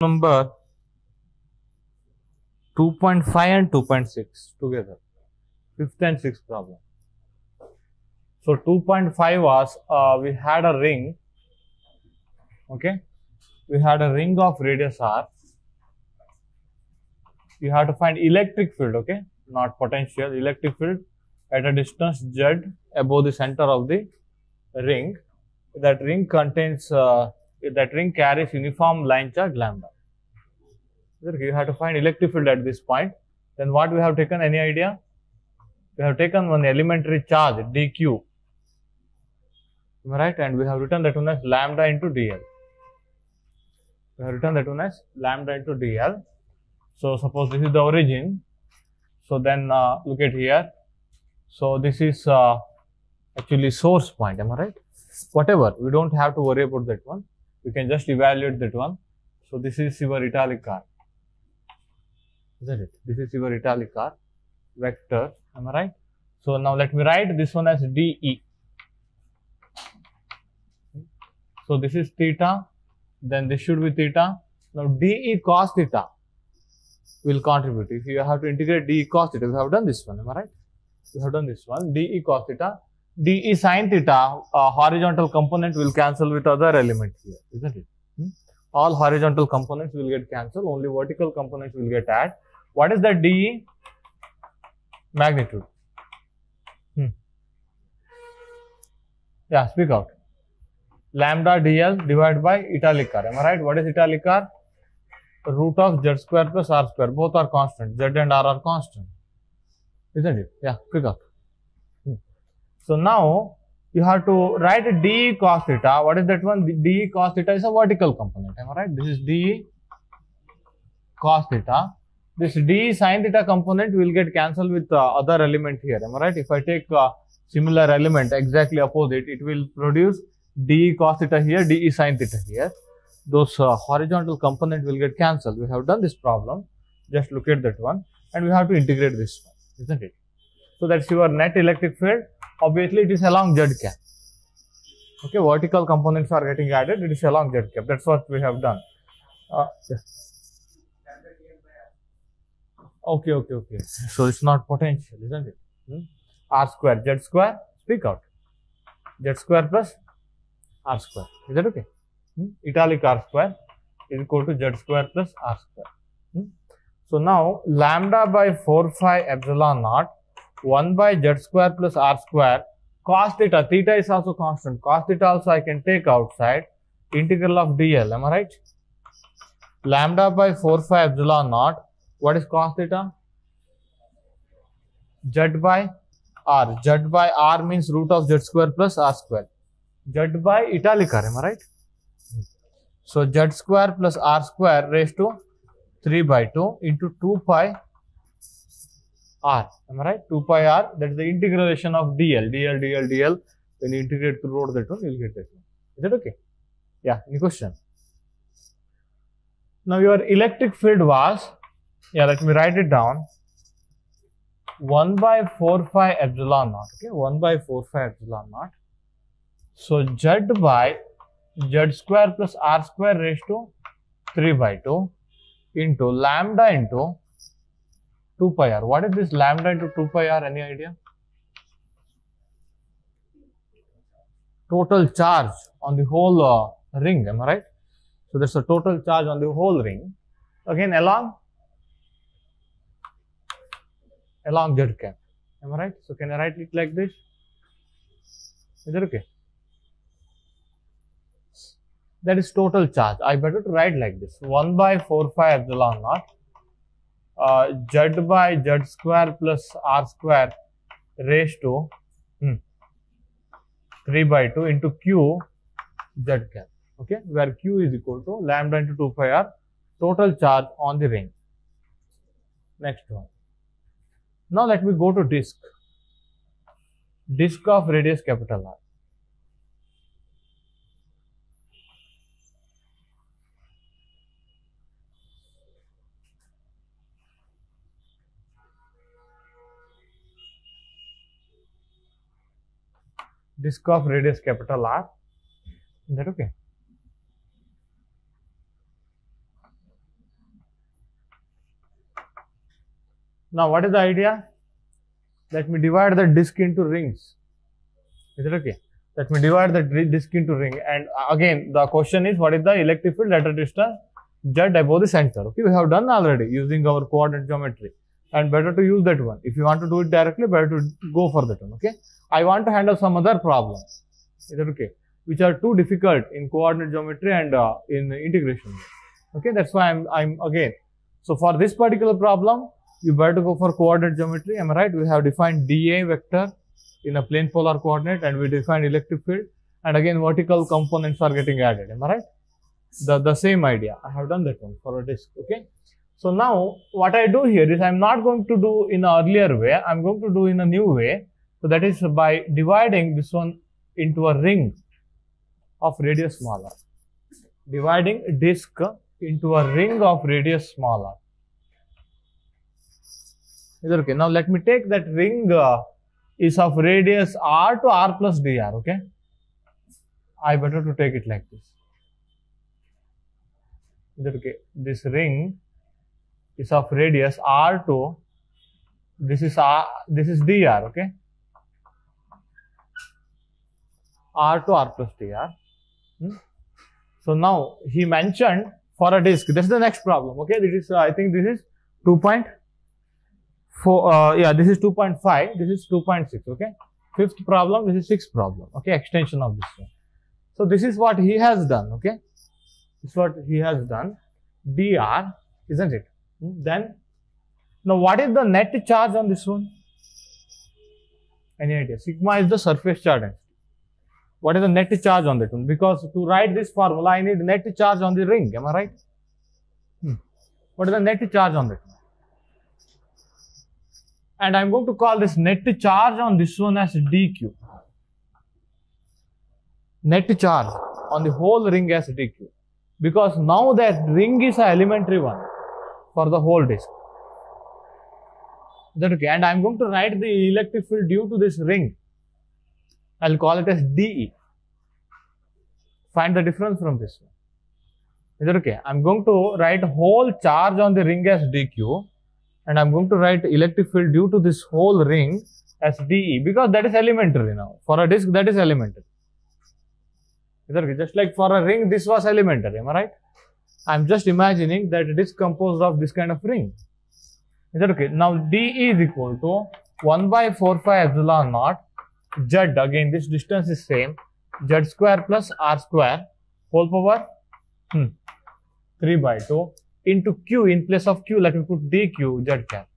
Number 2.5 and 2.6 together, fifth and sixth problem. So 2.5 was we had a ring, okay, we had a ring of radius r. You have to find electric field, okay, not potential, electric field at a distance z above the center of the ring. That ring contains that ring carries uniform line charge lambda. You have to find electric field at this point. Then what we have taken, any idea? We have taken one elementary charge dq, right, and we have written that one as lambda into dl. We have written that one as lambda into dl. So suppose this is the origin. So then look at here. So this is actually source point, am I right? Whatever, we don't have to worry about that one. We can just evaluate that one. So this is your italic r, isn't it? This is your italic r vector, am I right? So now let me write this one as dE. So this is theta, then this should be theta. Now dE cos theta will contribute. If you have to integrate dE cos theta, we have done this one, am I right? We have done this one, dE cos theta. dE sin theta, horizontal component will cancel with other element here, isn't it? All horizontal components will get cancelled, only vertical components will get added. What is that dE? Magnitude. Yeah, speak out. Lambda dl divided by italic r, am I right? What is italic r? Root of z square plus r square, both are constant, z and r are constant, isn't it? Yeah, speak out. So now you have to write dE cos theta. What is that one? dE cos theta is a vertical component, am I right? This is dE cos theta. This dE sin theta component will get cancelled with other element here, am I right? If I take similar element exactly opposite, it will produce dE cos theta here, dE sin theta here. Those horizontal component will get cancelled. We have done this problem. Just look at that one, and we have to integrate this one, isn't it? So that's your net electric field. Obviously, it is along z cap. Okay, vertical components are getting added. It is along z cap. That's what we have done. Okay. So it's not potential, isn't it? R square, z square. Speak out. Z square plus R square. Is that okay? Italic r square is equal to z square plus r square. So now lambda by 4 phi epsilon naught 1 by z square plus r square cos theta. Theta is also constant. Cos theta also I can take outside. Integral of dl. Am I right? Lambda by 4 phi epsilon naught. What is cos theta? Z by r. Z by r means root of z square plus r square. Z by italic r. Am I right? So z square plus r square raised to 3 by 2 into 2 pi r. Am I right? 2 pi r. That is the integration of dl. dl. When you integrate throughout that one, you will get that one. Is that okay? Yeah. Any question? Now your electric field was, yeah, let me write it down. 1 by 4 phi epsilon naught. Okay, 1 by 4 phi epsilon naught. So z by z square plus r square raised to 3 by 2 into lambda into 2 pi r. What is this lambda into 2 pi r? Any idea? Total charge on the whole ring, am I right? So that's the total charge on the whole ring. Again, along z cap, am I right? So can I write it like this? Is that okay? That is total charge. I better to write like this: 1 by 4 phi epsilon naught z by z square plus r square raised to 3 by 2 into q z cap. Okay, where q is equal to lambda into 2 pi r, total charge on the ring. Next one. Now let me go to disk. Disk of radius capital R. Disk of radius capital R. Is that okay? Now what is the idea? Let me divide the disk into rings. Is it okay? Let me divide the disk into ring, and again the question is, what is the electric field at a distance z above the center? Okay, we have done already using our coordinate geometry, and better to use that one. If you want to do it directly, better to go for that one. Okay, I want to handle some other problem. Is that okay? Which are too difficult in coordinate geometry and in integration. Okay, that's why I'm again. So for this particular problem, you better go for coordinate geometry. Am I right? We have defined dA vector in a plane polar coordinate, and we defined electric field, and again vertical components are getting added. Am I right? The same idea. I have done that one for a disk. Okay. So now what I do here is, I'm not going to do in an earlier way. I'm going to do in a new way. So that is by dividing this one into a ring of radius smaller. Dividing disk into a ring of radius smaller. Is that okay? Now let me take that ring is of radius r to r plus dr. Okay, I better to take it like this. Is that okay? This ring is of radius r to, this is dr. Okay, r to r plus dr. So now he mentioned for a disk. This is the next problem. Okay, this is I think this is 2.4. Yeah, this is 2.5. This is 2.6. Okay, fifth problem. This is sixth problem. Okay, extension of this one. So this is what he has done. Okay, this is what he has done. Dr, isn't it? Then now what is the net charge on this one? Any idea? Sigma is the surface charge density. What is the net charge on that one? Because to write this formula, I need net charge on the ring. Am I right? What is the net charge on that one? And I'm going to call this net charge on this one as dq. Net charge on the whole ring as dq. Because now that ring is an elementary one for the whole disk. Is that okay? And I'm going to write the electric field due to this ring. I'll call it as dE. Find the difference from this one. Is that okay? I'm going to write whole charge on the ring as dq, and I'm going to write electric field due to this whole ring as dE, because that is elementary now. For a disk, that is elementary. Is that okay? Just like for a ring, this was elementary. Am I right? I'm just imagining that it is composed of this kind of ring. Is that okay? Now dE is equal to 1 by 4 pi epsilon naught z. Again, this distance is same. Z square plus r square whole power 3 by 2 into q. In place of q, let me put dq z cap.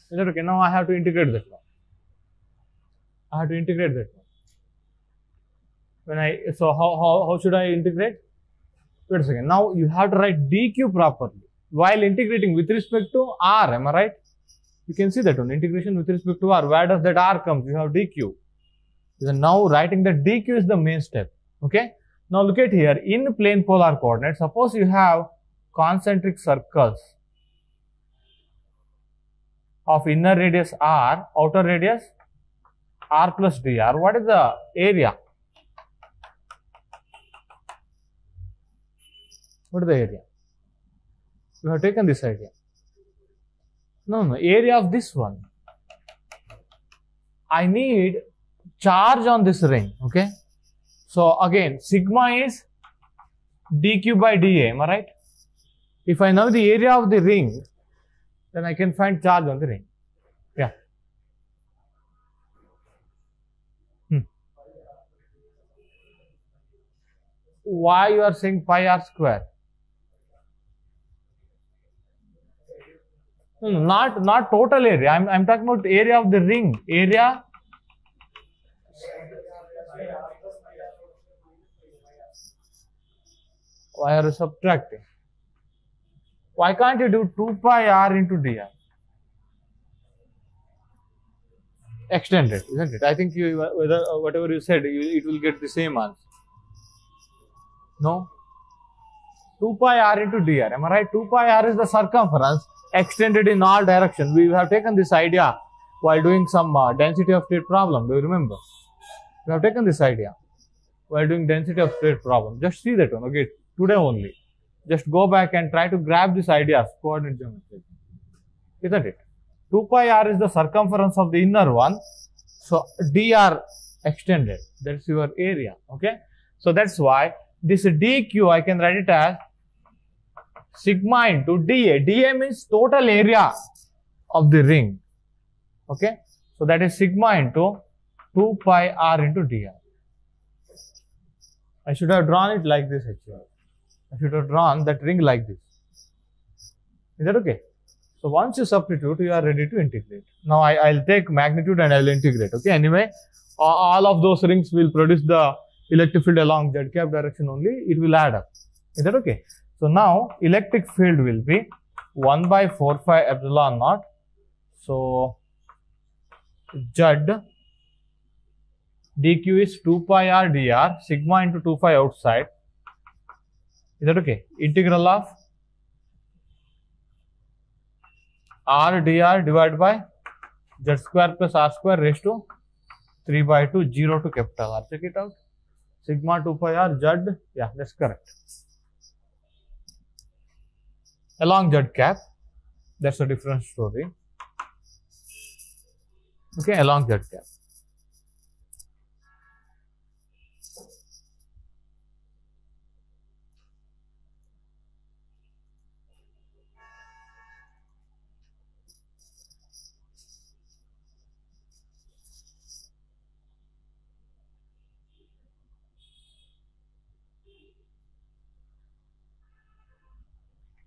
Is that okay? Now I have to integrate that one. I have to integrate that one. So how should I integrate? Wait a second. Now you have to write dq properly while integrating with respect to r. Am I right? You can see that one, integration with respect to r. Where does that r come? You have dq. So now writing the dq is the main step. Okay. Now look at here. In plane polar coordinates, suppose you have concentric circles of inner radius r, outer radius r plus dr. What is the area? What is the area? You have taken this idea. No, area of this one. I need charge on this ring. Okay. So again, sigma is dq by dA. Am I right? If I know the area of the ring, then I can find charge on the ring. Yeah. Why you are saying pi r square? No, not total area. I'm talking about area of the ring. Area. Why are you subtracting? Why can't you do 2 pi r into dr? Extend it, isn't it? I think you, whatever you said, it will get the same answer. No? 2 pi r into dr. Am I right? 2 pi r is the circumference extended in all directions. We have taken this idea while doing some density of state problem. Do you remember? We have taken this idea while doing density of state problem. Just see that one, okay, today only. just go back and try to grab these ideas, coordinate geometry, isn't it? 2 pi r is the circumference of the inner one, so dr extended, that's your area, okay? So that's why this dq I can write it as sigma into dA. dA means total area of the ring, okay? So that is sigma into 2 pi r into dr. I should have drawn it like this actually. I should have drawn that ring like this. Is that okay? So once you substitute, you are ready to integrate. Now I'll take magnitude and I will integrate. Okay. Anyway, all of those rings will produce the electric field along z cap direction only. It will add up. Is that okay? So now electric field will be 1 by 4 pi epsilon naught. So z dq is 2 pi r dr, sigma into 2 pi outside. Is that okay? Integral of r dr divided by z square plus r square raised to 3 by 2, 0 to capital R. Check it out. Sigma 2 pi r z, yeah, that's correct. Along z cap, that's a different story. Okay, along z cap.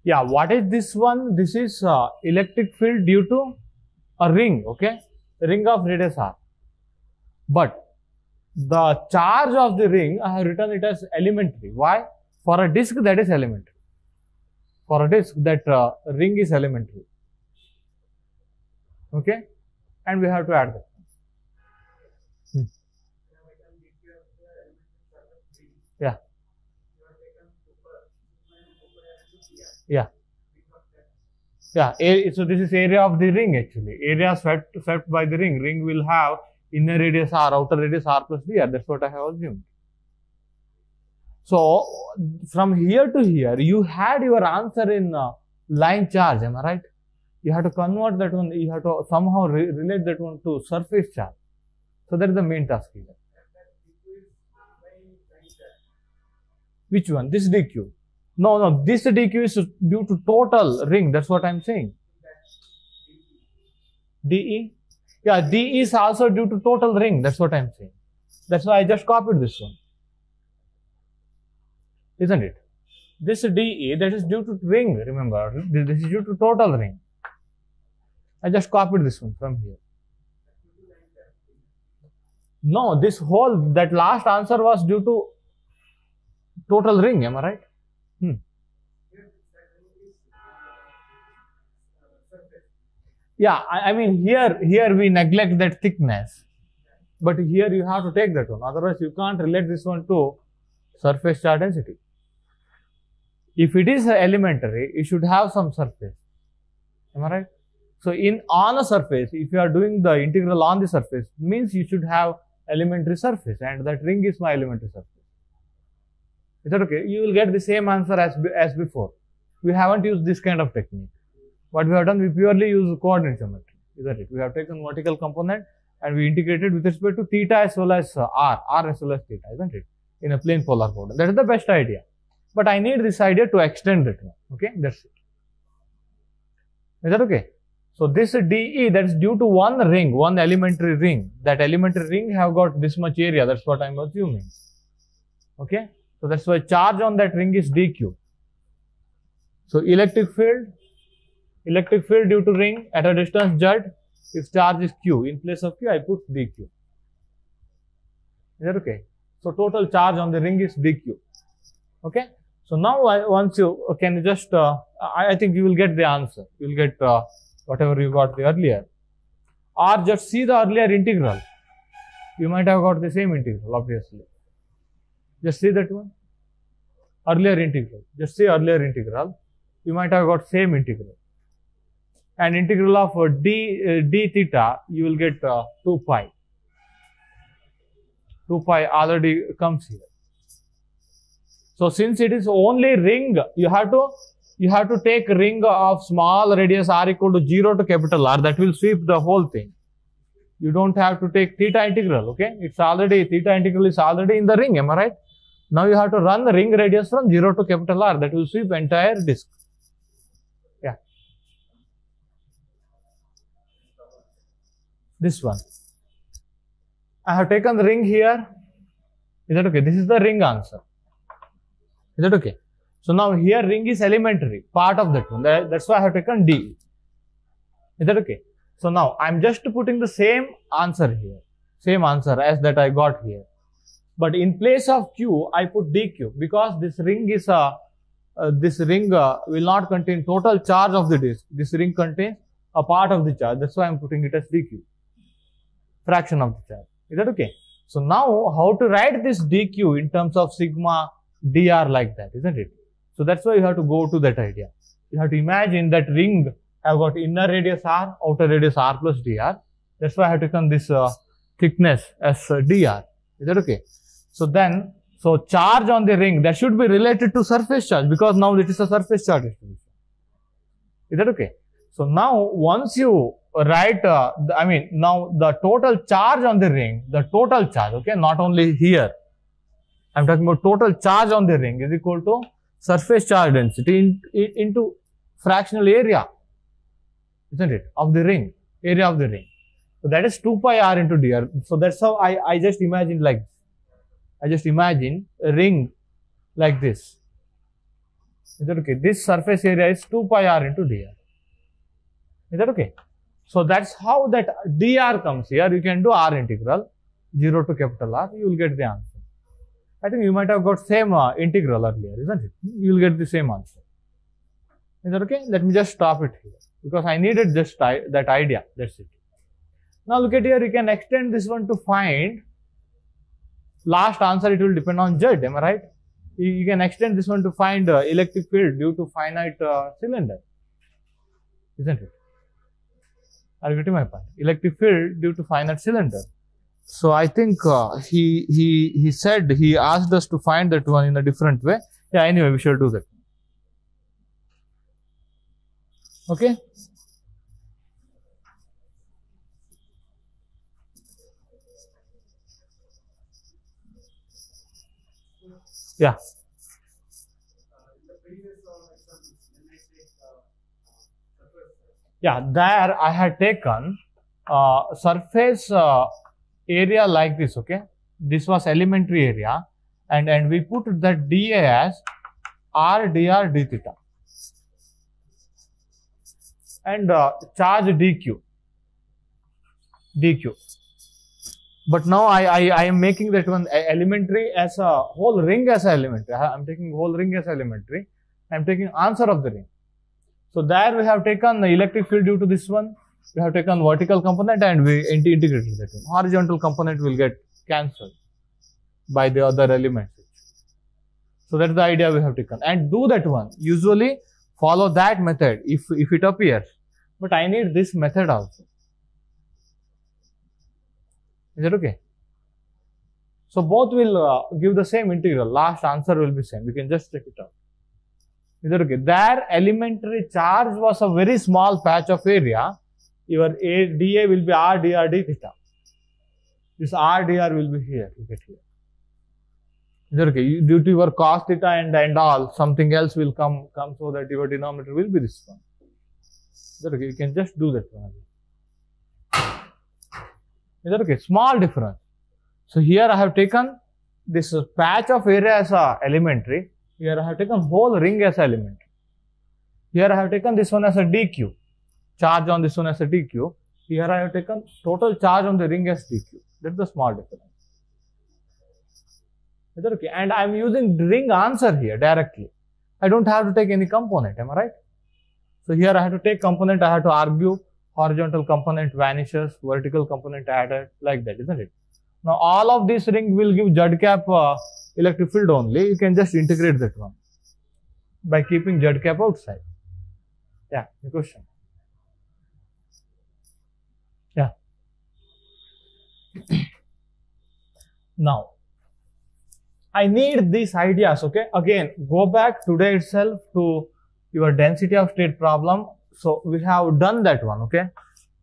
Yeah, what is this one? This is electric field due to a ring, okay? A ring of radius r. But the charge of the ring, I have written it as elementary. Why? For a disk, that is elementary. For a disk, that ring is elementary. Okay? And we have to add that. Yeah. Yeah. Yeah. So this is area of the ring actually. Area swept by the ring. Ring will have inner radius r, outer radius r plus dr. That's what I have assumed. So from here to here, you had your answer in line charge. Am I right? You have to convert that one. You have to somehow relate that one to surface charge. So that is the main task here. Which one? This dq. No, this dq is due to total ring. That's what I'm saying. dE? Yeah, dE is also due to total ring. That's what I'm saying. That's why I just copied this one. Isn't it? This dE, that is due to ring, remember. This is due to total ring. I just copied this one from here. No, this whole, that last answer was due to total ring. Am I right? Yeah, I mean here we neglect that thickness, but here you have to take that one. Otherwise, you can't relate this one to surface charge density. If it is elementary, it should have some surface. Am I right? So on a surface, if you are doing the integral on the surface, means you should have elementary surface, and that ring is my elementary surface. Is that okay? You will get the same answer as before. We haven't used this kind of technique. What we have done, we purely use coordinate geometry. Is that it? We have taken vertical component and we integrated with respect to theta as well as r as well as theta, isn't it? In a plane polar coordinate. That is the best idea. But I need this idea to extend it now. Okay, that's it. Is that okay? So this dE, that is due to one ring, one elementary ring. That elementary ring have got this much area. That's what I'm assuming. Okay. So that's why charge on that ring is dq. So electric field due to ring at a distance z, if charge is q, in place of q I put dq. Is that okay? So total charge on the ring is dq. Okay. So now once you can just, I think you will get the answer. You will get whatever you got the earlier. Or just see the earlier integral. You might have got the same integral, obviously. Just see that one. Earlier integral. Just see earlier integral. You might have got same integral. And integral of d theta, you will get 2 pi. 2 pi already comes here. So since it is only ring, you have to take ring of small radius r equal to 0 to capital R. That will sweep the whole thing. You don't have to take theta integral, okay? It's already, theta integral is already in the ring, am I right? Now you have to run the ring radius from 0 to capital R. That will sweep entire disk. Yeah. This one. I have taken the ring here. Is that okay? This is the ring answer. Is that okay? So now here ring is elementary, part of that one. That's why I have taken D. Is that okay? So now I'm just putting the same answer here. Same answer as that I got here. But in place of Q, I put DQ because this ring is will not contain total charge of the disk. This ring contains a part of the charge. That's why I'm putting it as DQ. Fraction of the charge. Is that okay? So now how to write this DQ in terms of sigma dr like that, isn't it? So that's why you have to go to that idea. You have to imagine that ring have got inner radius r, outer radius r plus dr. That's why I have taken this thickness as dr. Is that okay? So then, so charge on the ring that should be related to surface charge because now it is a surface charge distribution. Is that okay? So now once you write, now the total charge on the ring, the total charge, okay, not only here. I'm talking about total charge on the ring is equal to surface charge density into fractional area, isn't it, of the ring, area of the ring. So that is 2 pi r into dr. So that's how I just imagine like this. I just imagine a ring like this. Is that okay? This surface area is 2 pi r into dr. Is that okay? So that's how that dr comes here. You can do r integral 0 to capital R. You will get the answer. I think you might have got same integral earlier, isn't it? You will get the same answer. Is that okay? Let me just stop it here because I needed just that idea. That's it. Now look at here. You can extend this one to find last answer. It will depend on Z. Am I right? You can extend this one to find electric field due to finite cylinder, isn't it? Are you getting my point? Electric field due to finite cylinder. So I think he said, he asked us to find that one in a different way. Yeah, anyway, we shall do that. Okay. Yeah. Yeah, there I had taken surface area like this, okay. This was elementary area and we put that dA as r dr d theta and charge dq. But now I am making that one elementary as a whole ring as a elementary. I am taking whole ring as elementary. I am taking answer of the ring. So there we have taken the electric field due to this one. We have taken vertical component and we integrated that one. Horizontal component will get cancelled by the other elements. So that's the idea we have taken. And do that one. Usually follow that method if it appears. But I need this method also. Is that okay? So both will give the same integral. Last answer will be same. You can just check it out. Is that okay? Their elementary charge was a very small patch of area. Your dA will be r dr d theta. This r dr will be here. Look at here. Is that okay? Due to your cos theta and all, something else will come so that your denominator will be this one. Is that okay? You can just do that one. Is that okay? Small difference. So here I have taken this patch of area as a elementary. Here I have taken whole ring as elementary. Here I have taken this one as a dq. Charge on this one as a dq. Here I have taken total charge on the ring as dq. That's the small difference. Is that okay? And I am using ring answer here directly. I don't have to take any component. Am I right? So here I have to take component. I have to argue horizontal component vanishes, vertical component added, like that, isn't it? Now all of this ring will give Z cap electric field only. You can just integrate that one by keeping Z cap outside. Yeah, the question. Yeah. Now, I need these ideas, okay? Again, go back today itself to your density of state problem. So we have done that one, okay?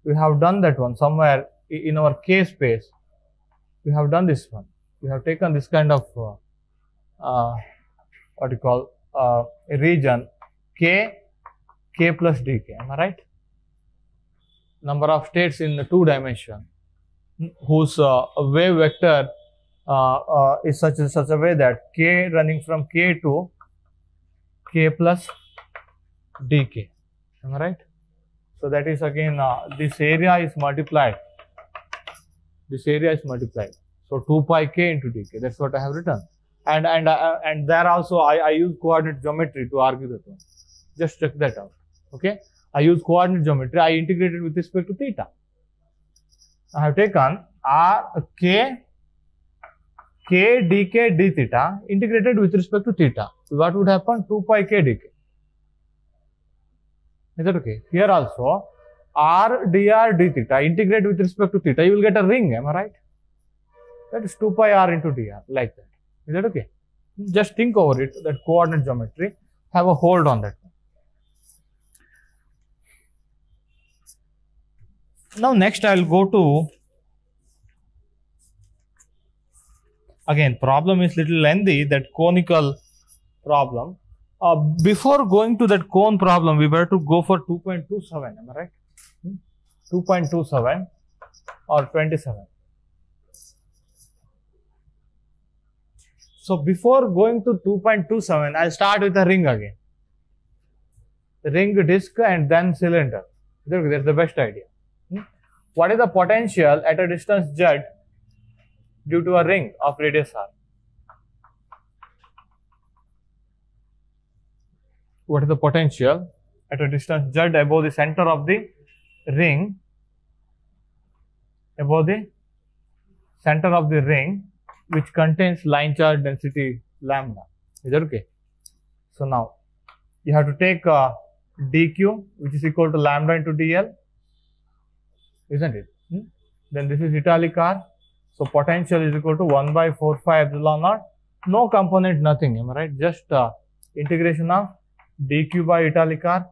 We have done that one somewhere in our K space. We have done this one. We have taken this kind of, what you call, a region K plus dk, am I right? Number of states in the 2 dimension whose wave vector is such a way that k running from k to k plus dk, am I right? So that is again this area is multiplied. This area is multiplied. So 2 pi k into dk. That's what I have written. And there also I use coordinate geometry to argue that one. Just check that out. Okay. I use coordinate geometry. I integrated with respect to theta. I have taken r k dk d theta integrated with respect to theta. What would happen? 2 pi k dk. Is that okay? Here also r dr d theta integrate with respect to theta. You will get a ring. Am I right? That is 2 pi r into dr, like that. Is that okay? Just think over it. That coordinate geometry, have a hold on that. Now next I will go to, again problem is little lengthy, that conical problem. Before going to that cone problem, we better to go for 2.27, am I right? 2.27 or 27. So before going to 2.27, I'll start with a ring again. Ring, disc and then cylinder. That's the best idea. What is the potential at a distance z due to a ring of radius r? What is the potential at a distance z above the center of the ring, above the center of the ring, which contains line charge density lambda? Is that okay? So now you have to take dq, which is equal to lambda into dl, isn't it? Then this is italic r. So potential is equal to 1 by 4 pi epsilon naught. No component, nothing, am I right? Just integration of dq by italic r.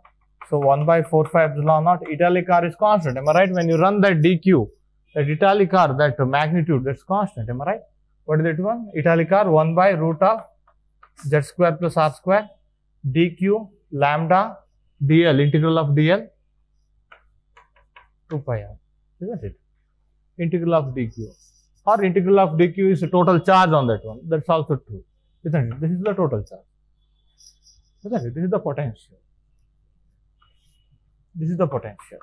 So 1 by 4 pi epsilon naught. Italic r is constant, am I right? When you run that dq, that italic r, that magnitude, that's constant, am I right? What is that one? Italic r 1 by root of z square plus r square dq lambda dl, integral of dl 2 pi r, isn't it? Integral of dq, or integral of dq is the total charge on that one. That's also true, isn't it? This is the total charge, isn't it? This is the potential. This is the potential.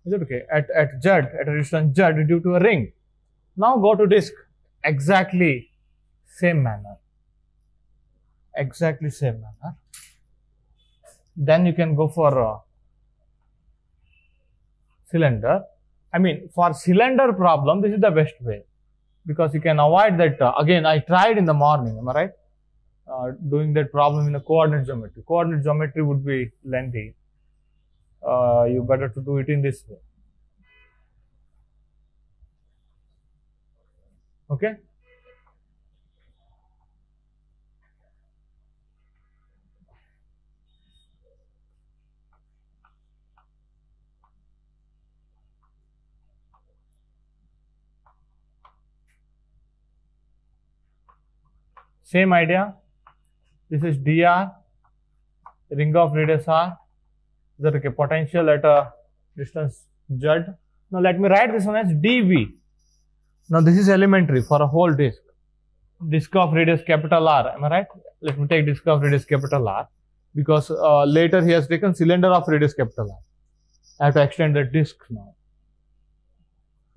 Is it okay? At z, at a distance z due to a ring. Now go to disk. Exactly same manner. Exactly same manner. Then you can go for cylinder. I mean, for cylinder problem, this is the best way, because you can avoid that. Again, I tried in the morning, am I right? Doing that problem in the coordinate geometry. Coordinate geometry would be lengthy. You better to do it in this way. Okay? Same idea. This is dr, ring of radius r. Is that okay? Potential at a distance z. Now let me write this one as dv. Now this is elementary for a whole disk. Disk of radius capital R. Am I right? Let me take disk of radius capital R, because later he has taken cylinder of radius capital R. I have to extend the disk now.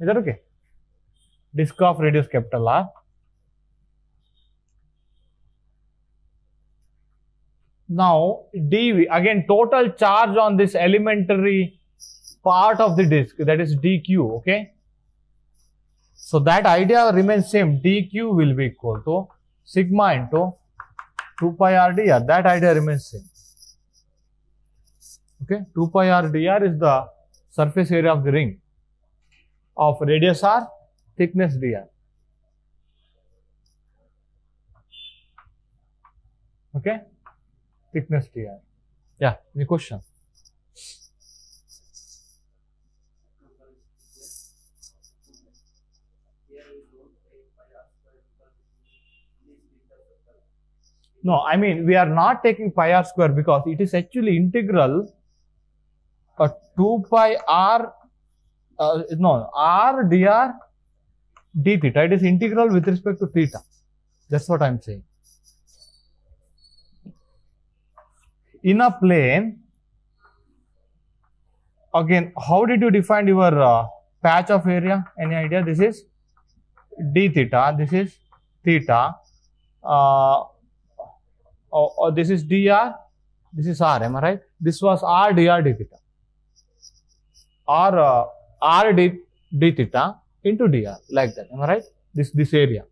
Is that okay? Disk of radius capital R. Now dv, again total charge on this elementary part of the disk, that is dq, okay? So that idea remains same. dq will be equal to sigma into 2 pi r dr. That idea remains same. Okay, 2 pi r dr is the surface area of the ring of radius r, thickness dr. Okay, thickness dr. Yeah, any question? No, I mean we are not taking pi r square because it is actually integral 2 pi r no r dr d theta. It is integral with respect to theta. That's what I am saying. In a plane, again, how did you define your patch of area? Any idea? This is d theta, this is theta, this is dr, this is r, am I right? This was r dr d theta, or r d theta into dr, like that, am I right? This area.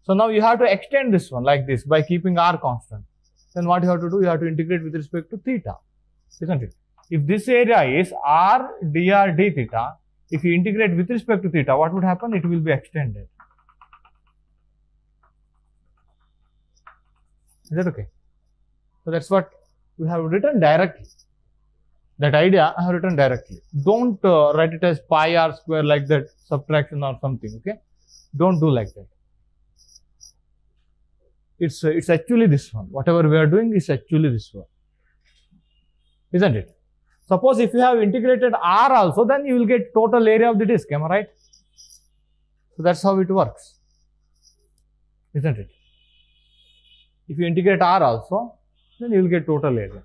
So now you have to extend this one like this by keeping r constant. Then what you have to do? You have to integrate with respect to theta, isn't it? If this area is r dr d theta, if you integrate with respect to theta, what would happen? It will be extended. Is that okay? So that's what we have written directly. That idea I have written directly. Don't write it as pi r square like that, subtraction or something. Okay? Don't do like that. It's actually this one. Whatever we are doing is actually this one, isn't it? Suppose if you have integrated r also, then you will get total area of the disk. Am I right? So that's how it works, isn't it? If you integrate r also, then you will get total area.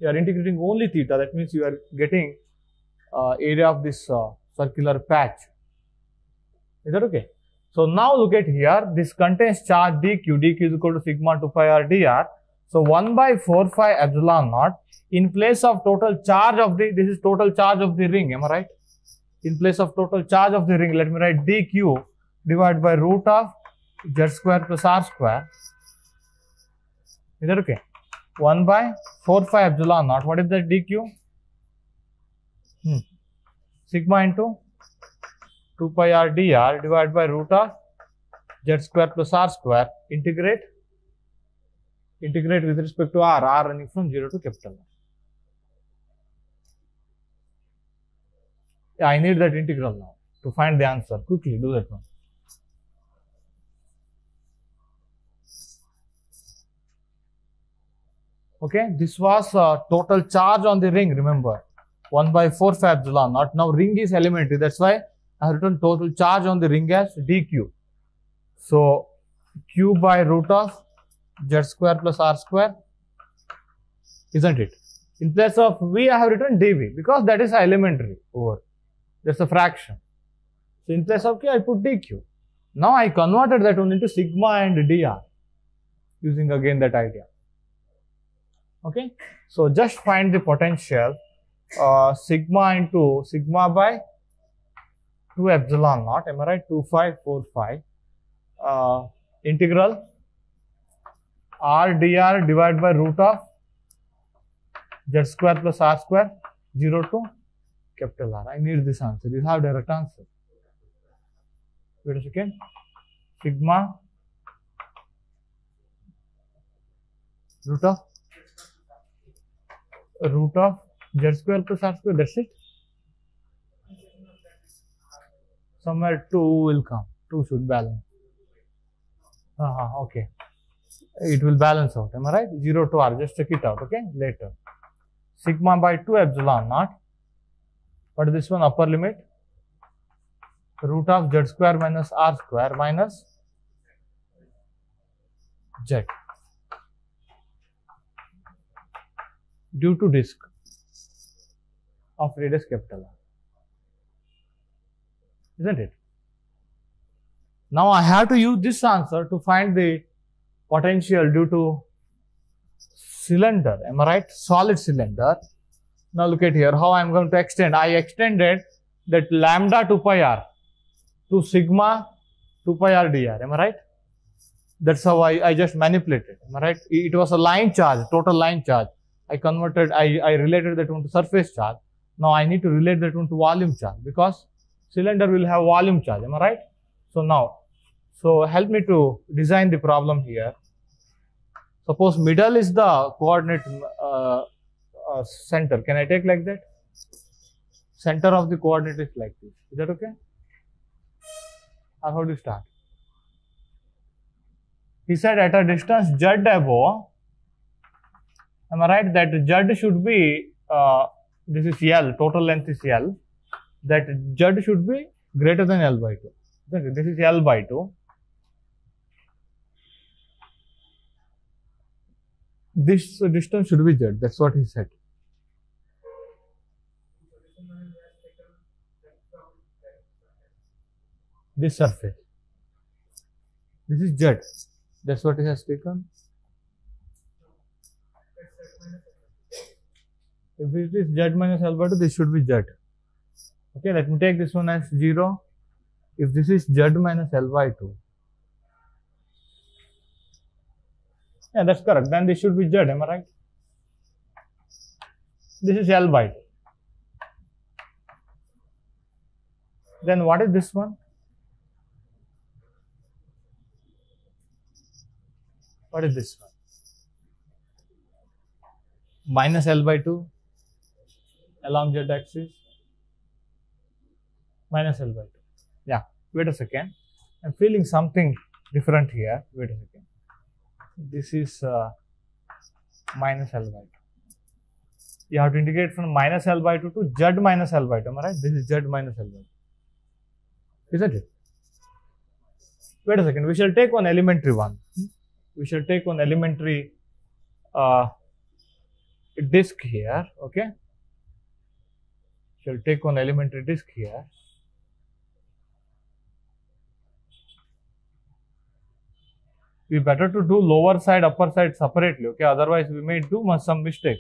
You are integrating only theta. That means you are getting area of this circular patch. Is that okay? So now look at here. This contains charge dq. dq is equal to sigma 2 pi r dr. So 1 by 4 phi epsilon naught. In place of total charge of the, this is total charge of the ring. Am I right? In place of total charge of the ring, let me write dq divided by root of z square plus r square. Is that okay? 1 by 4 phi epsilon naught. What is that dq? Sigma into 2 pi r dr divided by root of z square plus r square. Integrate with respect to r running from 0 to capital R. Yeah, I need that integral now to find the answer. Quickly do that one. Okay, this was total charge on the ring, remember, 1 by 4 phi epsilon naught. Now ring is elementary, that's why I have written total charge on the ring as dq. So q by root of z square plus r square, isn't it? In place of v, I have written dv because that is elementary over. That's a fraction. So in place of k, I put dq. Now I converted that one into sigma and dr using again that idea. Okay, so just find the potential sigma into sigma by 2 epsilon naught, am I right? 2 phi 4 phi integral r dr divided by root of z square plus r square 0 to capital R. I need this answer. You have direct answer. Wait a second. Sigma root of z square plus r square. That's it. Somewhere 2 will come. 2 should balance. Okay. It will balance out. Am I right? 0 to r. Just check it out. Okay. Later. Sigma by 2 epsilon naught. What is this one? Upper limit. Root of z square minus r square minus z. Due to disk of radius capital R. Isn't it? Now I have to use this answer to find the potential due to cylinder. Am I right? Solid cylinder. Now look at here how I am going to extend. I extended that lambda 2 pi r to sigma 2 pi r dr. Am I right? That's how I just manipulated. Am I right? It was a line charge, total line charge. I converted, I related that one to surface charge. Now I need to relate that one to volume charge because cylinder will have volume charge. Am I right? So now, help me to design the problem here. Suppose middle is the coordinate center. Can I take like that? Center of the coordinate is like this. Is that okay? Or how do you start? He said at a distance z above, am I right? That z should be, this is L, total length is L, that z should be greater than L by 2. This is L by 2. This distance should be z, that's what he said. This surface. This is z. That's what he has taken. If it is z minus L by 2, this should be z. Okay, let me take this one as 0. If this is z minus L by 2. Yeah, that's correct. Then this should be z, am I right? This is L by 2. Then what is this one? What is this one? Minus L by 2 along z axis. Minus L by 2. Yeah, wait a second. I'm feeling something different here. Wait a second. This is minus L by 2. You have to integrate from minus L by 2 to z minus L by 2. Am I right? This is z minus L by 2. Isn't it? Wait a second. We shall take one elementary one. We shall take one elementary disk here. Okay. Shall take one elementary disk here. We better to do lower side, upper side separately. Okay. Otherwise, we may do some mistake.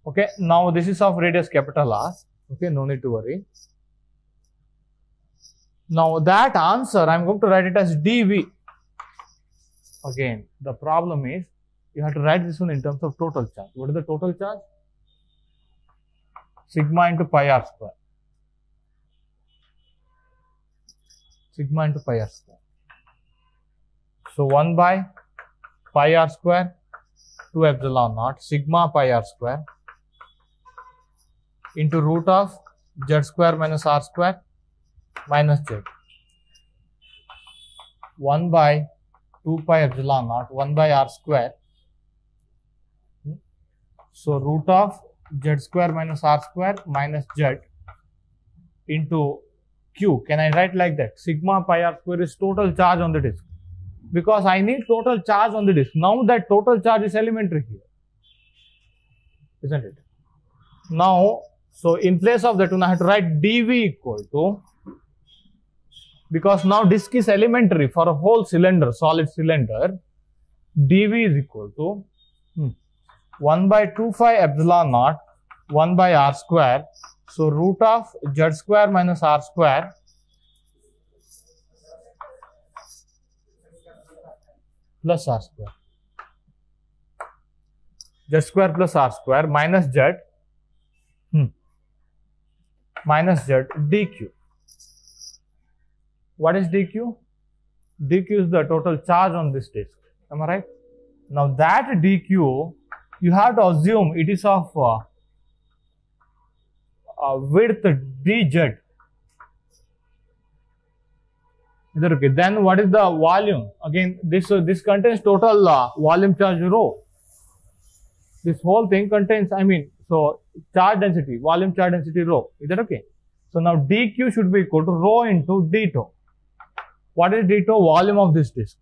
Okay. Now, this is of radius capital R. Okay. No need to worry. Now, that answer, I am going to write it as dV. Again, the problem is, you have to write this one in terms of total charge. What is the total charge? Sigma into pi r square. Sigma into pi r square. So, 1 by pi r square, 2 epsilon naught, sigma pi r square into root of z square minus r square minus z. 1 by 2 pi epsilon naught, 1 by r square. So, root of z square minus r square minus z into q. Can I write like that? Sigma pi r square is total charge on the disk. Because I need total charge on the disk. Now that total charge is elementary here. Isn't it? Now, so in place of that one, I have to write dV equal to, because now disk is elementary for a whole cylinder, solid cylinder, dV is equal to 1 by 2 phi epsilon naught, 1 by r square. So, root of z square minus r square plus r square. Z square plus r square minus z minus z dq. What is dq? dq is the total charge on this disk. Am I right? Now that dq, you have to assume it is of width dz. Okay. Then what is the volume? Again, this contains total volume charge rho. This whole thing contains, so charge density, volume charge density rho. Is that okay? So now dq should be equal to rho into d tau. What is d tau? Volume of this disk.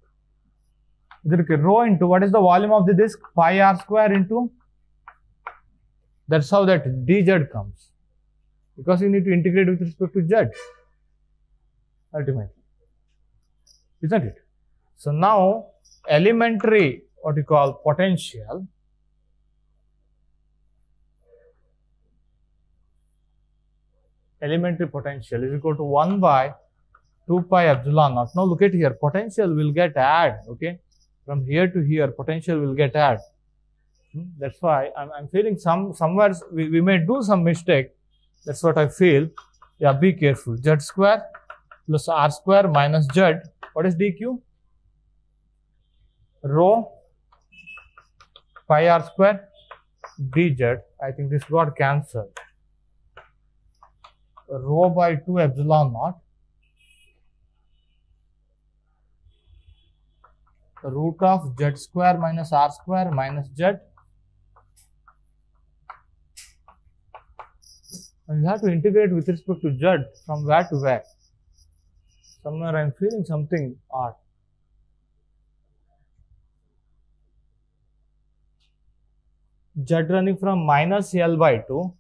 Is that okay? Rho into what is the volume of the disk? Pi r square into, that's how that dz comes. Because you need to integrate with respect to z ultimately. Isn't it? So now elementary, what you call potential, elementary potential is equal to 1 by 2 pi epsilon naught. Now look at here, potential will get add. Okay, from here to here, potential will get add. That's why I'm feeling somewhere we may do some mistake. That's what I feel. Yeah, be careful. Z square plus r square minus z. What is dq? Rho pi r square dz. I think this got cancelled. Rho by 2 epsilon naught root of z square minus r square minus z. And you have to integrate with respect to z from where to where. Somewhere I am feeling something odd. Z running from minus L by 2.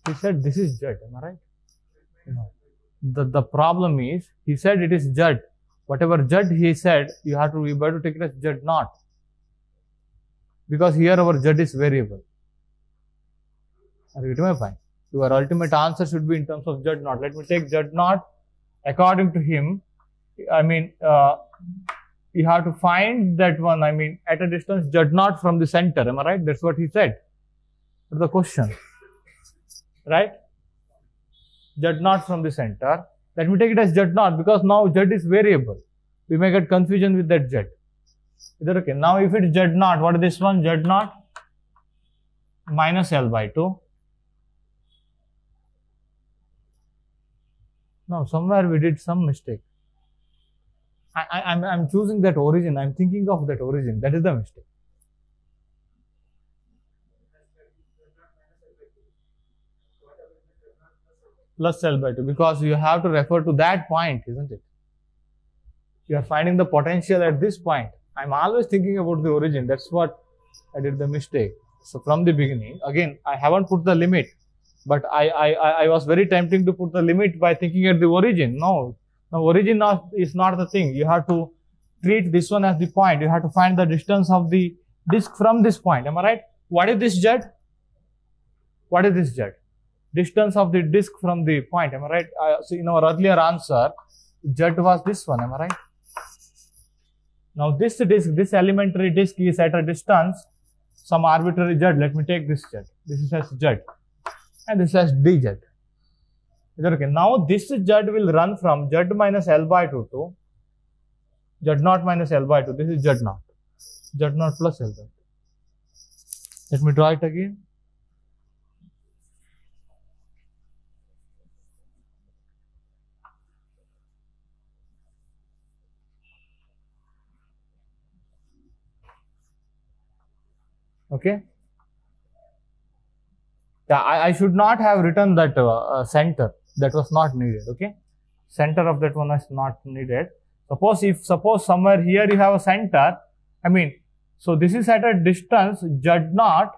He said this is Z, am I right? No. The problem is, he said it is Z. Whatever Z he said, you have to be able to take it as Z naught. Because here our Z is variable. Are you getting my point? Your ultimate answer should be in terms of Z naught. Let me take Z naught. According to him, I mean, you have to find that one, I mean, at a distance Z naught from the center. Am I right? That's what he said. That's the question. Right? Z naught from the center. Let me take it as Z naught because now Z is variable. We may get confusion with that Z. Is that okay? Now if it is Z naught, what is this one? Z naught minus L by 2. No, somewhere we did some mistake. I'm choosing that origin. I'm thinking of that origin. That is the mistake. Plus L by 2, because you have to refer to that point, isn't it? You are finding the potential at this point. I'm always thinking about the origin. That's what I did the mistake. So from the beginning, again, I haven't put the limit, but I was very tempting to put the limit by thinking at the origin. No, origin is not the thing. You have to treat this one as the point. You have to find the distance of the disk from this point. Am I right? What is this Z? What is this Z? Distance of the disk from the point. Am I right? So in our earlier answer, Z was this one. Am I right? Now this disk, this elementary disk is at a distance, some arbitrary Z. Let me take this Z. This is as Z. And this is dz. Is that okay? Now this Z will run from Z minus L by 2 to Z naught minus L by 2. This is Z naught. Z naught plus L by 2. Let me draw it again. Okay. Yeah, I should not have written that center. That was not needed. Okay. Center of that one is not needed. Suppose somewhere here you have a center. I mean, so this is at a distance Z naught.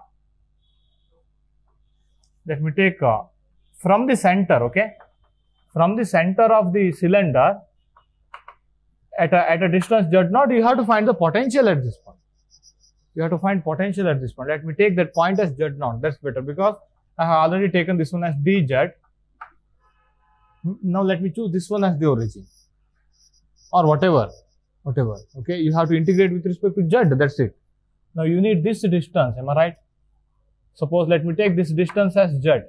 Let me take from the center. Okay. From the center of the cylinder at a distance Z naught, you have to find the potential at this point. You have to find potential at this point. Let me take that point as Z naught. That's better because I have already taken this one as dz. Now let me choose this one as the origin or whatever. Okay, you have to integrate with respect to Z. That's it. Now you need this distance. Am I right? Suppose let me take this distance as Z.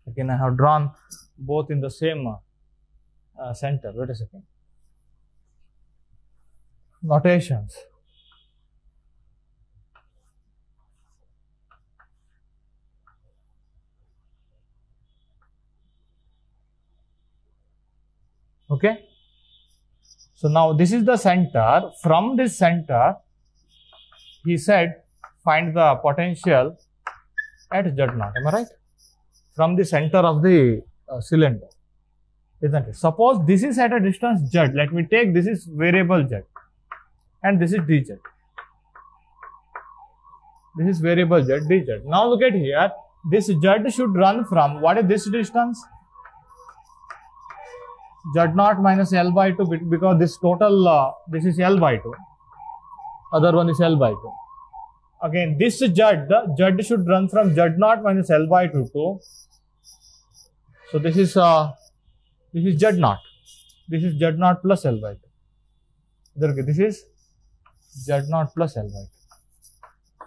Again, I have drawn both in the same center. Wait a second. Notations. Okay. So now this is the center. From this center, he said, find the potential at Z naught. Am I right? From the center of the cylinder, isn't it? Suppose this is at a distance Z. Let me take this is variable Z, and this is dz. This is variable Z, dz. Now look at here. This Z should run from, what is this distance? Z naught minus L by 2, because this total, this is L by 2. Other one is L by 2. Again, this Z should run from Z naught minus L by 2 to, so this is Z naught. This is Z naught plus L by 2. Okay, this is Z naught plus L by 2.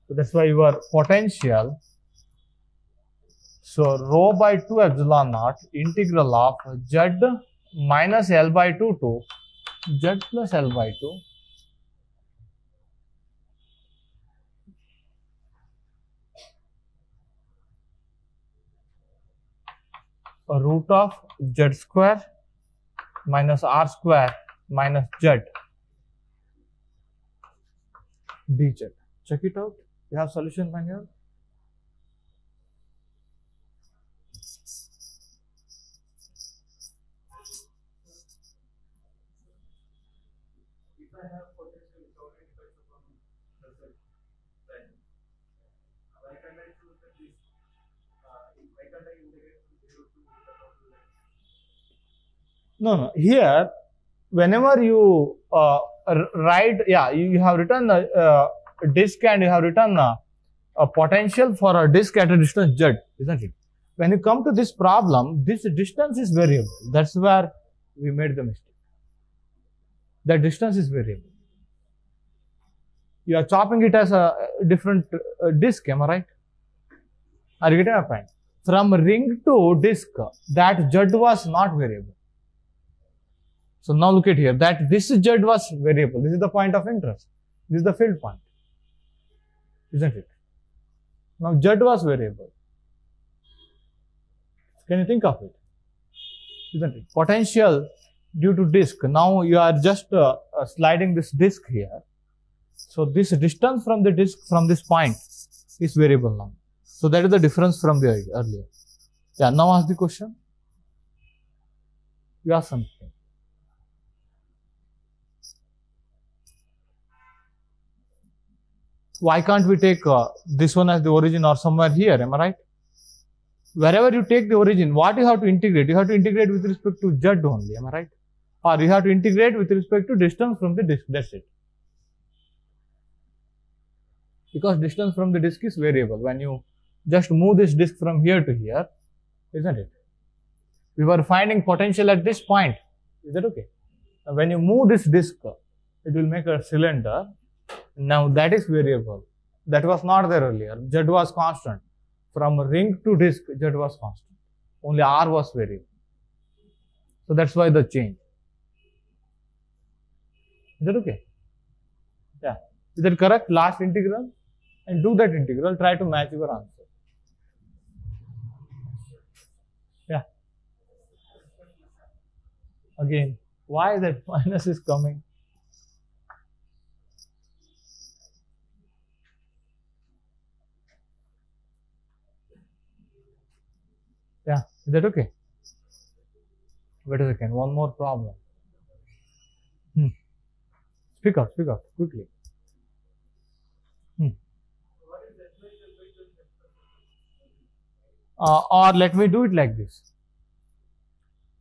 So that's why your potential. So rho by 2 epsilon naught integral of Z minus L by 2 to Z plus L by 2 root of Z square minus R square minus Z dz. Check it out. You have solution manual. No. Here, whenever you write, you have written a disk and you have written a potential for a disk at a distance z, isn't it? When you come to this problem, this distance is variable. That's where we made the mistake. The distance is variable. You are chopping it as a different disk, am I right? Are you getting my point? From ring to disk, that z was not variable. So now look at here, that this z was variable. This is the point of interest. This is the field point, isn't it? Now z was variable. Can you think of it? Isn't it? Potential due to disk. Now you are just sliding this disk here. So this distance from the disk from this point is variable now. So that is the difference from the earlier. Yeah, now ask the question. You ask something. Why can't we take this one as the origin or somewhere here? Am I right? Wherever you take the origin, what you have to integrate? You have to integrate with respect to z only. Am I right? Or you have to integrate with respect to distance from the disk. That's it. Because distance from the disk is variable. When you just move this disk from here to here, isn't it? We were finding potential at this point. Is that okay? When you move this disk, it will make a cylinder. Now that is variable. That was not there earlier. Z was constant. From ring to disk, Z was constant. Only R was variable. So that's why the change. Is that okay? Yeah. Is that correct? Last integral? And do that integral. Try to match your answer. Yeah. Again, why that minus is coming? Yeah, is that okay? Wait a second, one more problem. Speak out quickly. Or let me do it like this.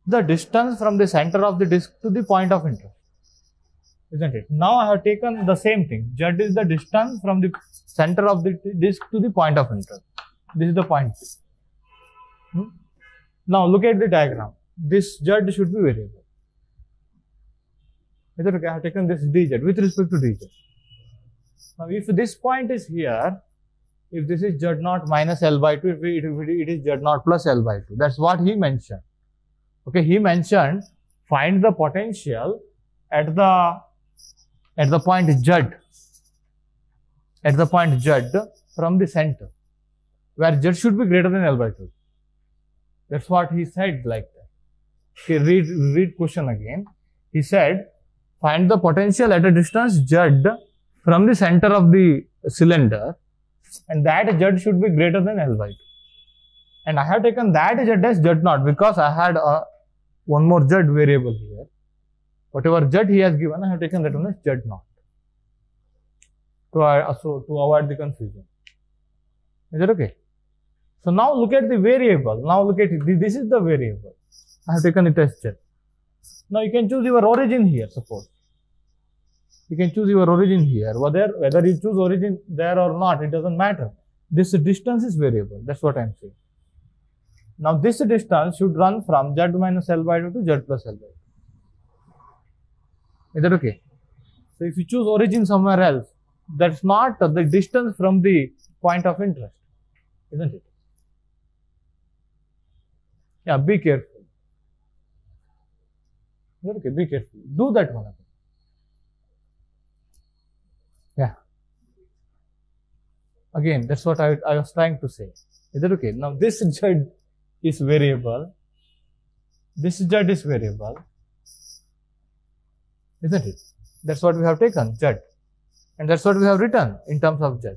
The distance from the center of the disk to the point of interest, isn't it? Now I have taken the same thing. Z is the distance from the center of the disk to the point of interest. This is the point. Now look at the diagram. This z should be variable. Is it okay? I have taken this dz with respect to dz. Now if this point is here, if this is z naught minus L by 2, it is z naught plus L by 2. That's what he mentioned. Okay, he mentioned find the potential at the point z, from the center, where z should be greater than L by 2. That's what he said like that. Okay, read question again. He said, find the potential at a distance z from the center of the cylinder, and that z should be greater than L by 2. And I have taken that z as z naught because I had one more z variable here. Whatever z he has given, I have taken that one as z naught. To avoid the confusion. Is that okay? So now look at the variable. Now look at it. This is the variable. I have taken it as z. Now you can choose your origin here, suppose. You can choose your origin here. Whether you choose origin there or not, it doesn't matter. This distance is variable. That's what I am saying. Now this distance should run from z minus L by 2 to z plus L by 2. Is that okay? So if you choose origin somewhere else, that's not the distance from the point of interest, isn't it? Yeah, be careful. Okay, be careful. Do that one again. Yeah. Again, that's what I was trying to say. Is that okay? Now this z is variable. This z is variable. Isn't it? That's what we have taken, z. And that's what we have written in terms of z.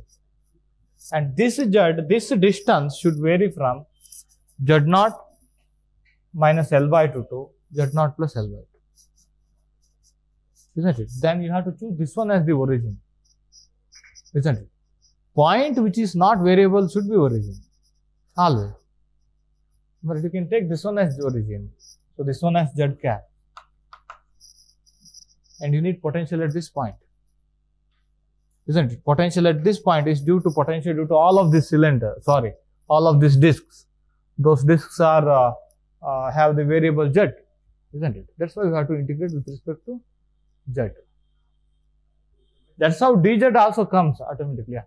And this z, this distance should vary from z0 minus L by 2 to z0 plus L by 2. Isn't it? Then you have to choose this one as the origin. Isn't it? Point which is not variable should be origin. Always. But you can take this one as the origin. So this one as z cap. And you need potential at this point. Isn't it? Potential at this point is due to potential due to all of this cylinder, all of these discs. Those discs are have the variable z, isn't it? That's why we have to integrate with respect to z. That's how dz also comes automatically. Yeah.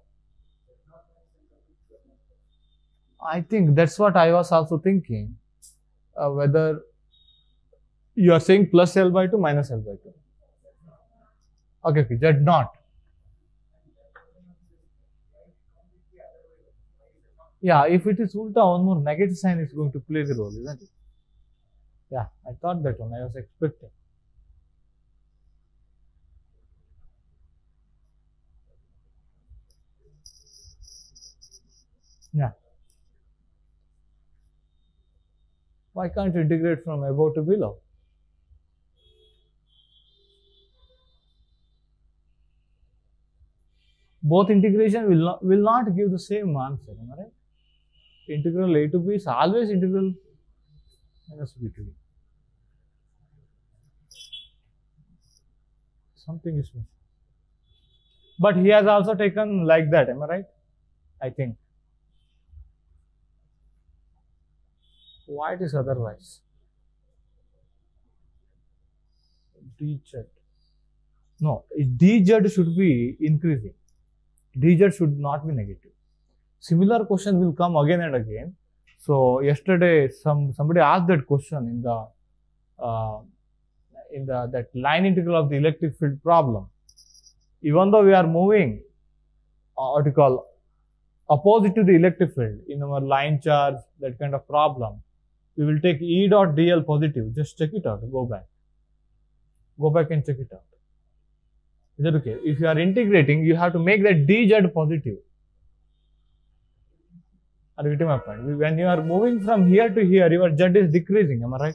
I think that's what I was also thinking. Whether you are saying plus L by 2 minus L by 2. Okay, z naught. Yeah, if it is ulta, one more negative sign is going to play the role, isn't it? Yeah, I thought that one, I was expecting. Yeah. Why can't you integrate from above to below? Both integration will not give the same answer, am I right? Integral a to b is always integral minus b to b. Something is missing. But he has also taken like that, am I right? I think. Why it is otherwise? dz. No, dz should be increasing. Dz should not be negative. Similar question will come again and again. So yesterday somebody asked that question in the that line integral of the electric field problem. Even though we are moving what you call opposite to the electric field in our line charge, that kind of problem, we will take E dot dl positive. Just check it out. Go back and check it out. Is that okay? If you are integrating, you have to make that dz positive. Are you getting my point? When you are moving from here to here, your z is decreasing. Am I right?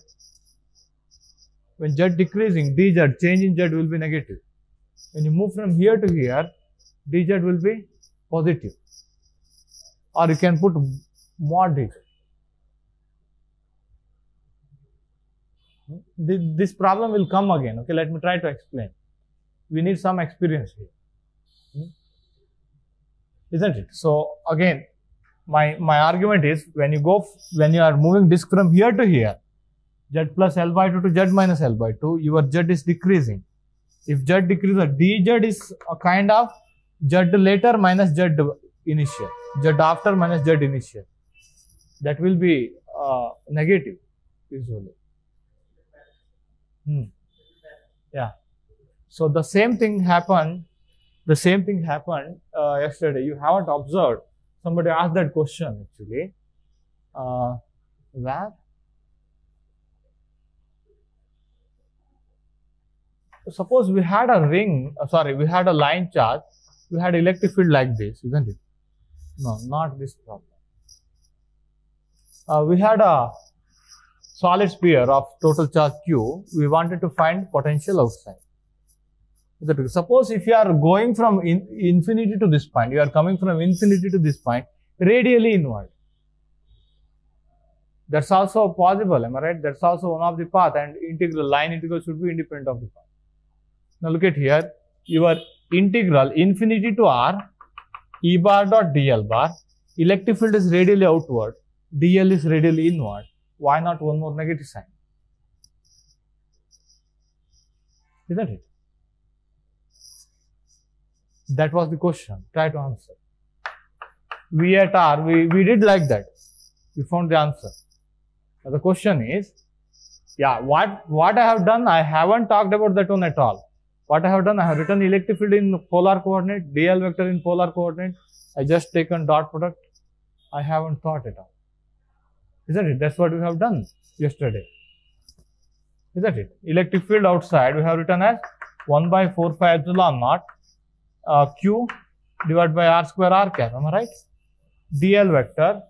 When z decreasing, dz, change in z will be negative. When you move from here to here, dz will be positive. Or you can put mod dz. This problem will come again. Okay, let me try to explain. We need some experience here. Isn't it? So again, my argument is when you are moving disk from here to here, z plus L by 2 to z minus L by 2, your z is decreasing. If z decreases, dz is a kind of z later minus z initial, z after minus z initial. That will be negative usually. Yeah. So the same thing happened yesterday. You haven't observed. Somebody asked that question actually. Where? Suppose we had a we had a line charge, we had electric field like this, isn't it? No, not this problem. We had a solid sphere of total charge Q, we wanted to find potential outside. Suppose if you are going from infinity to this point, you are coming from infinity to this point, radially inward. That's also possible, am I right? That's also one of the path, and line integral should be independent of the path. Now look at here, your integral infinity to r, E bar dot dl bar, electric field is radially outward, dl is radially inward. Why not one more negative sign? Isn't it? That was the question. Try to answer. V at r, we did like that. We found the answer. Now the question is, Yeah, what I have done, I haven't talked about that one at all. What I have done, I have written electric field in polar coordinate, dl vector in polar coordinate. I just taken dot product. I haven't thought it out. Isn't it? That's what we have done yesterday. Isn't it? Electric field outside we have written as 1 by 4 pi epsilon naught q divided by r square r cap. Am I right? dl vector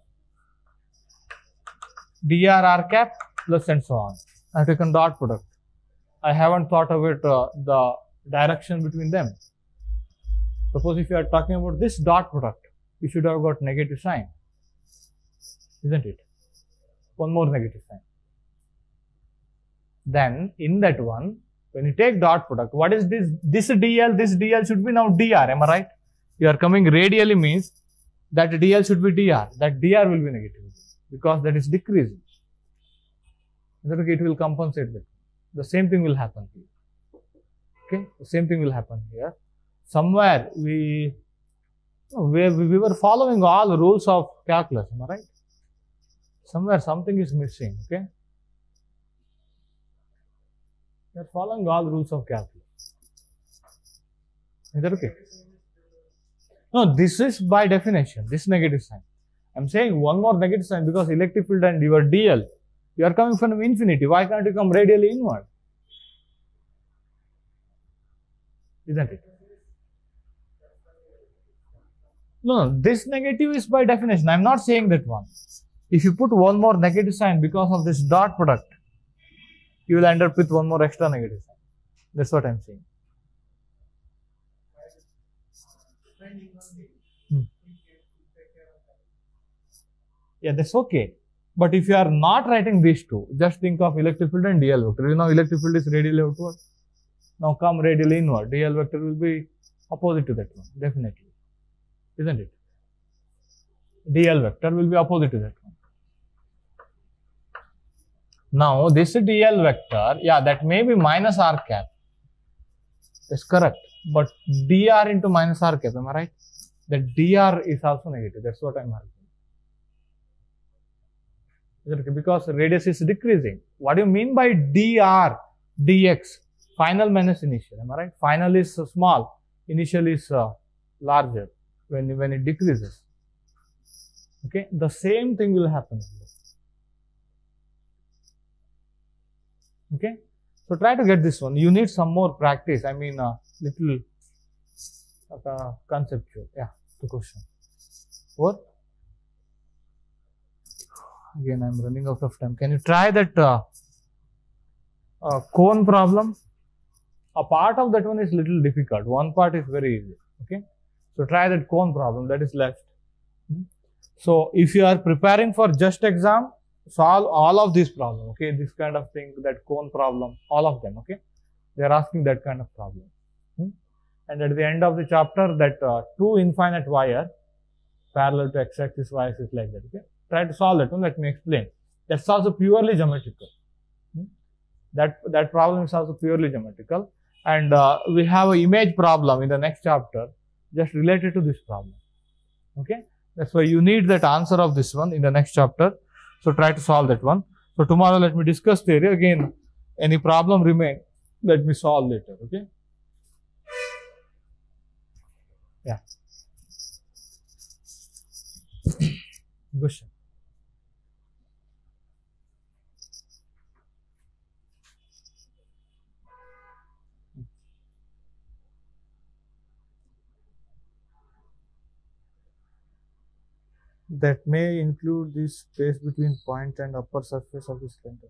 dr r cap plus and so on. I have taken dot product. I haven't thought of it the direction between them. Suppose if you are talking about this dot product, you should have got negative sign. Isn't it? One more negative sign. Then in that one, when you take dot product, what is this? This dl should be now dr. Am I right? You are coming radially means that dl should be dr. That dr will be negative because that is decreasing. It will compensate that. The same thing will happen here. Okay, the same thing will happen here. Somewhere we were following all the rules of calculus. Am I right? Somewhere something is missing. Okay. We are following all rules of calculus. Is that okay? No, this is by definition, this negative sign. I am saying one more negative sign because electric field and your dl, you are coming from infinity. Why can't you come radially inward? Isn't it? No, this negative is by definition. I am not saying that one. If you put one more negative sign because of this dot product, you will end up with one more extra negative sign. That's what I am saying. Yeah, that's okay. But if you are not writing these two, just think of electric field and dl vector. You know electric field is radially outward. Now come radially inward. dl vector will be opposite to that one, definitely. Isn't it? dl vector will be opposite to that one. Now this dl vector, yeah, that may be minus r cap. That's correct. But dr into minus r cap, am I right? That dr is also negative. That's what I am arguing. Because radius is decreasing. What do you mean by dr dx? Final minus initial. Am I right? Final is small, initial is larger when it decreases. Okay, the same thing will happen here. Okay, so try to get this one. You need some more practice. I mean, little conceptual. Yeah, the question. What? Again, I am running out of time. Can you try that cone problem? A part of that one is little difficult. One part is very easy. Okay, so try that cone problem that is left. So if you are preparing for just exam, solve all of these problems. Okay, this kind of thing, that cone problem, all of them. Okay, they are asking that kind of problem. And at the end of the chapter, that two infinite wire parallel to x-axis, y-axis like that. Okay. Try to solve that one. Let me explain. That's also purely geometrical. That problem is also purely geometrical. And we have an image problem in the next chapter just related to this problem. Okay. That's why you need that answer of this one in the next chapter. So try to solve that one. So tomorrow let me discuss theory. Again, any problem remain, let me solve later. Okay. Yeah. Question. That may include the space between point and upper surface of the cylinder.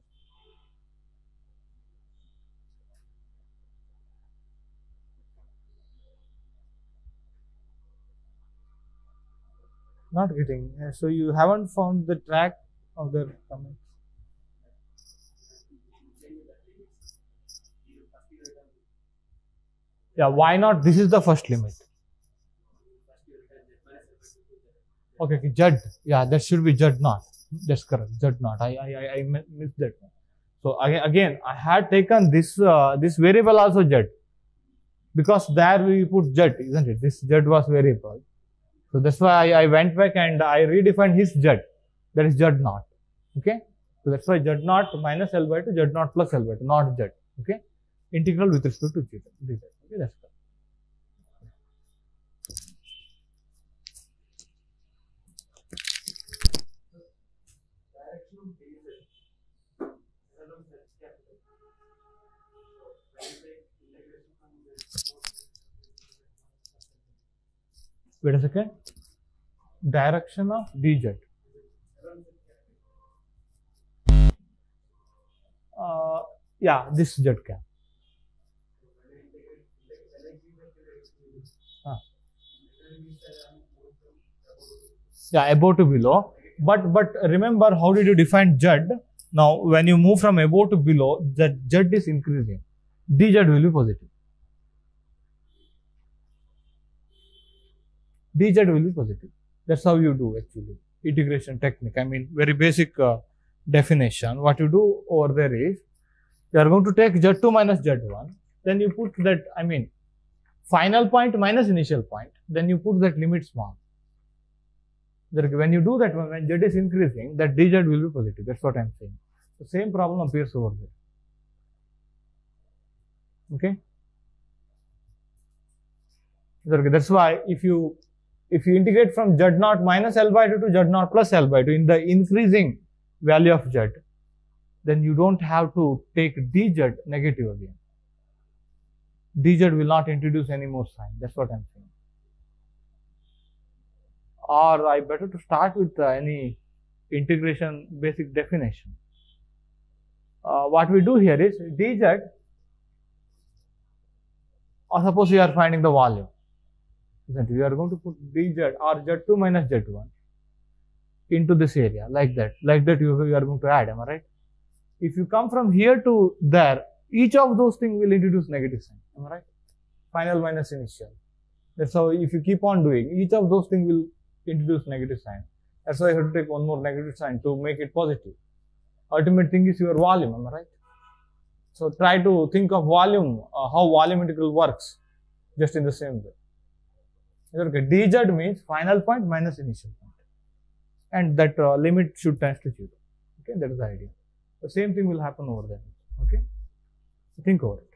Not getting. So you haven't found the track of the comment. Yeah, why not? This is the first limit. Okay, Z. Yeah, that should be Z naught. That's correct. Z naught. I missed that one. So again, I had taken this this variable also Z, because there we put Z, isn't it? This Z was variable. So that's why I went back and I redefined his Z. That is Z naught. Okay. So that's why z naught minus L by 2, z naught plus L by 2, not z. Okay. Integral with respect to dz. Okay, that's correct. Wait a second. Direction of dz. Yeah, this z cap. Yeah, above to below. But remember, how did you define z? Now, when you move from above to below, that z is increasing. dz will be positive. dz will be positive. That's how you do actually integration technique. I mean, very basic definition. What you do over there is, you are going to take z2 minus z1. Then you put that, I mean, final point minus initial point. Then you put that limit small. When you do that, when z is increasing, that dz will be positive. That's what I am saying. The same problem appears over there. Okay. That's why if you integrate from z naught minus L by 2 to z naught plus L by 2 in the increasing value of z, then you don't have to take dz negative again. dz will not introduce any more sign. That's what I am saying. Or I better to start with any integration basic definition. What we do here is dz, or suppose you are finding the volume, isn't it? You are going to put dz or z2 minus z1 into this area like that. Like that you are going to add, am I right? If you come from here to there, each of those things will introduce negative sign, am I right? Final minus initial. That's how if you keep on doing, each of those things will introduce negative sign. That's why you have to take one more negative sign to make it positive. Ultimate thing is your volume, am I right? So try to think of volume, how volume integral works, just in the same way. Okay, dz means final point minus initial point, and that limit should tend to 0. Okay, that is the idea. The same thing will happen over there. Okay, so think over it.